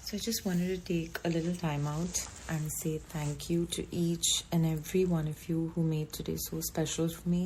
So I just wanted to take a little time out and say thank you to each and every one of you who made today so special for me.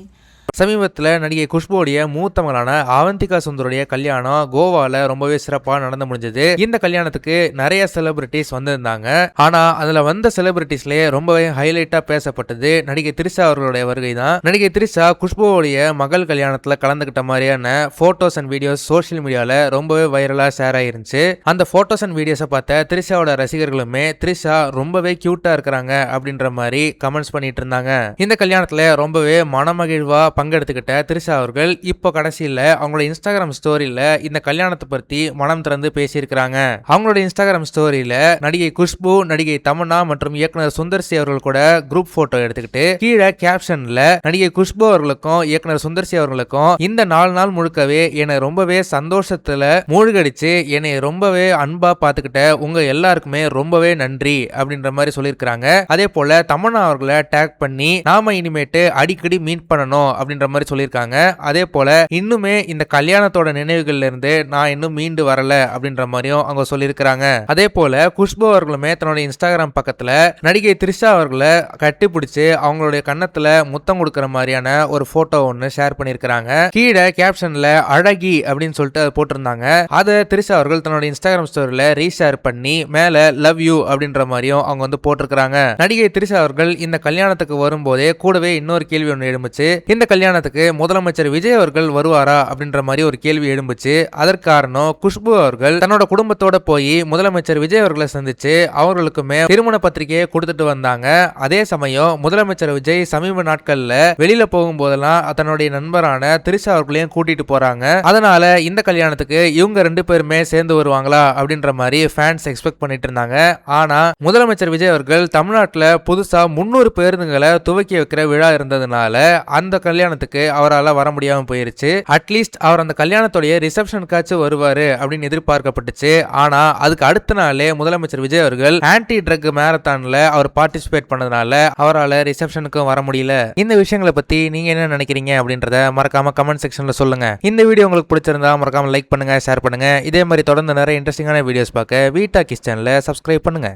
சமீபத்தில் நடிகை குஷ்புடைய மூத்த மகளான அவந்திகா சுந்தருடைய கல்யாணம் கோவால ரொம்பவே சிறப்பாக நடந்து முடிஞ்சது. இந்த கல்யாணத்துக்கு நிறைய செலிபிரிட்டிஸ் வந்திருந்தாங்க. ஆனா அதுல வந்த செலிபிரிட்டிஸ்லயே ரொம்பவே ஹைலைட்டா பேசப்பட்டது நடிகை திரிஷா அவர்களுடைய வருகை தான். நடிகை திரிஷா குஷ்புடைய மகள் கல்யாணத்துல கலந்துகிட்ட மாதிரியான போட்டோஸ் அண்ட் வீடியோஸ் சோசியல் மீடியால ரொம்பவே வைரலா ஷேர் ஆயிருந்துச்சு. அந்த போட்டோஸ் அண்ட் வீடியோஸை பார்த்த திரிஷாவோட ரசிகர்களுமே திரிஷா ரொம்பவே கியூட்டா இருக்கிறாங்க அப்படின்ற மாதிரி கமெண்ட்ஸ் பண்ணிட்டு இருந்தாங்க. இந்த கல்யாணத்துல ரொம்பவே மனமகிழ்வா பங்கெடுத்துக்கிட்ட திரிஷா அவர்கள் இப்போ கடைசியில் அவங்களோட இன்ஸ்டாகிராம் ஸ்டோரியில இந்த கல்யாணத்தை பற்றி மனம் திறந்து பேசியிருக்கிறாங்க. அவங்களோட இன்ஸ்டாகிராம் ஸ்டோரியில நடிகை குஷ்பு, நடிகை தமன்னா மற்றும் இயக்குனர் சுந்தர்சி அவர்கள் கூட குரூப் போட்டோ எடுத்துக்கிட்டு கீழே கேப்ஷன்ல நடிகை குஷ்பு அவர்களுக்கும் இயக்குனர் சுந்தர்சி அவர்களுக்கும் இந்த 4 நாள் முழுக்கவே என்னை ரொம்பவே சந்தோஷத்துல மூழ்கடிச்சு என்னை ரொம்பவே அன்பா பார்த்துக்கிட்ட உங்க எல்லாருக்குமே ரொம்பவே நன்றி அப்படின்ற மாதிரி சொல்லியிருக்கிறாங்க. அதே போல தமன்னா அவர்களை டேக் பண்ணி நாம இனிமேட்டு அடிக்கடி மீட் பண்ணணும் அப்படின்ற மாதிரி சொல்லியிருக்காங்க. அதே போல இன்னுமே இந்த கல்யாணத்தோட நினைவுகள்ல இருந்து நான் இன்னும் மீண்டு வரல அப்படின்ற மாதிரியும் அவங்க சொல்லியிருக்கிறாங்க. அதே போல குஷ்பு அவர்களுமே தன்னோட இன்ஸ்டாகிராம் பக்கத்துல நடிகை திரிஷா அவர்களை கட்டி பிடிச்சு அவங்களுடைய கன்னத்துல முத்தம் கொடுக்கிற மாதிரியான ஒரு போட்டோ ஒன்னு ஷேர் பண்ணியிருக்கிறாங்க. கீழே கேப்ஷன்ல அழகி அப்படின்னு சொல்லிட்டு போட்டிருந்தாங்க. அதை திரிஷா அவர்கள் தன்னோட இன்ஸ்டாகிராம் ஸ்டோரியில ரீஷேர் பண்ணி மேல லவ் யூ அப்படின்ற மாதிரியும் அவங்க வந்து போட்டிருக்கிறாங்க. நடிகை திரிஷா அவர்கள் இந்த கல்யாணத்துக்கு வரும்போதே கூடவே இன்னொரு கேள்வி ஒன்று எழுந்துச்சு. இந்த கல்யாணத்துக்கு முதலமைச்சர் விஜய் அவர்கள் வருவாரா அப்படின்ற மாதிரி ஒரு கேள்வி எழும்புச்சு. அதற்கு காரணம் குஷ்பு அவர்கள் தன்னோட குடும்பத்தோட போய் முதலமைச்சர் விஜய் அவர்களை சந்திச்சு அவர்களுக்குமே திருமண பத்திரிகையை கொடுத்துட்டு வந்தாங்க. அதே சமயம் முதலமைச்சர் விஜய் சமீப நாட்கள்ல வெளியில போகும்போதெல்லாம் தன்னுடைய நண்பரான திரிஷா அவர்களையும் கூட்டிட்டு போறாங்க. அதனால இந்த கல்யாணத்துக்கு இவங்க 2 பேருமே சேர்ந்து வருவாங்களா அப்படின்ற மாதிரி ஃபேன்ஸ் எக்ஸ்பெக்ட் பண்ணிட்டு இருந்தாங்க. ஆனா முதலமைச்சர் விஜய் அவர்கள் தமிழ்நாட்டில் புதுசா 300 பேருந்துகளை துவக்கி வைக்கிற விழா இருந்ததுனால அந்த கல்யாணத்துக்கு அவரால் வர முடியாம போயிருச்சு. அட்லீஸ்ட் அவர் அந்த கல்யாணத்துடைய ரிசப்ஷனுக்காச்சும் வருவாரு அப்படின்னு எதிர்பார்க்கப்பட்டுச்சு. ஆனா அதுக்கு அடுத்த நாளே முதலமைச்சர் விஜய் அவர்கள் ஆன்டி ட்ரக் மேரத்தான்ல அவர் பார்ட்டிசிபேட் பண்ணதுனால அவரால் ரிசப்ஷனுக்கும் வர முடியல. இந்த விஷயங்களை பத்தி நீங்க என்ன நினைக்கிறீங்க அப்படின்றத மறக்காம கமெண்ட் செக்ஷன்ல சொல்லுங்க. இந்த வீடியோ உங்களுக்கு பிடிச்சிருந்தா மறக்காம லைக் பண்ணுங்க, ஷேர் பண்ணுங்க. இதே மாதிரி தொடர்ந்து நிறைய இன்ட்ரெஸ்டிங்கான வீடியோஸ் பார்க்க வீட்டா கிஸ் சேனலை சப்ஸ்கிரைப் பண்ணுங்க.